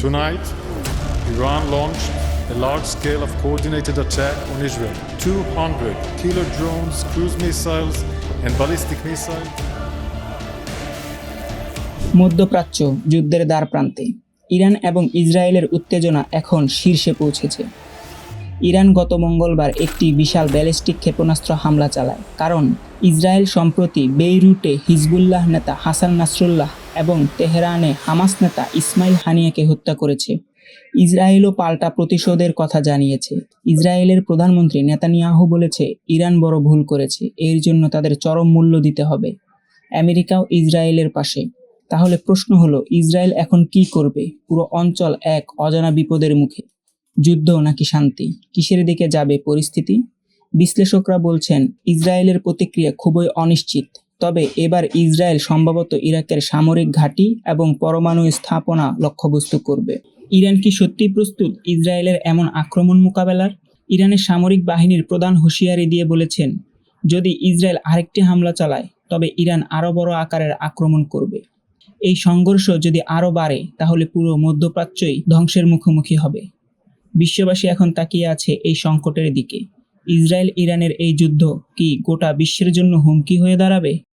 Tonight, Iran launched a large-scale of coordinated attack on Israel. 200 killer drones, cruise missiles, and ballistic missiles. মধ্যপ্রাচ্য যুদ্ধের দ্বারপ্রান্তে Iran এবং ইসরায়েলের উত্তেজনা এখন শীর্ষে পৌঁছেছে। ইরান গত মঙ্গলবার একটি বিশাল ব্যালিস্টিক ক্ষেপণাস্ত্র হামলা চালায়, কারণ ইসরায়েল সম্প্রতি বেইরুটে হিজবুল্লাহ নেতা হাসান নাসরুল্লাহ এবং তেহরানে হামাস নেতা ইসমাইল হানিয়াকে হত্যা করেছে। ইসরায়েলও পাল্টা প্রতিশোধের কথা জানিয়েছে। ইসরায়েলের প্রধানমন্ত্রী নেতানিয়াহু বলেছে, ইরান বড় ভুল করেছে, এর জন্য তাদের চরম মূল্য দিতে হবে। আমেরিকাও ইসরায়েলের পাশে। তাহলে প্রশ্ন হলো, ইসরায়েল এখন কি করবে? পুরো অঞ্চল এক অজানা বিপদের মুখে। যুদ্ধ নাকি শান্তি? কিসের দিকে যাবে পরিস্থিতি? বিশ্লেষকরা বলছেন, ইসরায়েলের প্রতিক্রিয়া খুবই অনিশ্চিত। তবে এবার ইসরায়েল সম্ভবত ইরাকের সামরিক ঘাঁটি এবং পরমাণু স্থাপনা লক্ষ্যবস্তু করবে। ইরান কি সত্যি প্রস্তুত ইসরায়েলের এমন আক্রমণ মোকাবেলার? ইরানের সামরিক বাহিনীর প্রধান হুঁশিয়ারি দিয়ে বলেছেন, যদি ইসরায়েল আরেকটি হামলা চালায় তবে ইরান আরও বড় আকারের আক্রমণ করবে। এই সংঘর্ষ যদি আরও বাড়ে তাহলে পুরো মধ্যপ্রাচ্যই ধ্বংসের মুখোমুখি হবে। বিশ্ববাসী এখন তাকিয়ে আছে এই সংকটের দিকে। ইসরায়েল ইরানের এই যুদ্ধ কি গোটা বিশ্বের জন্য হুমকি হয়ে দাঁড়াবে?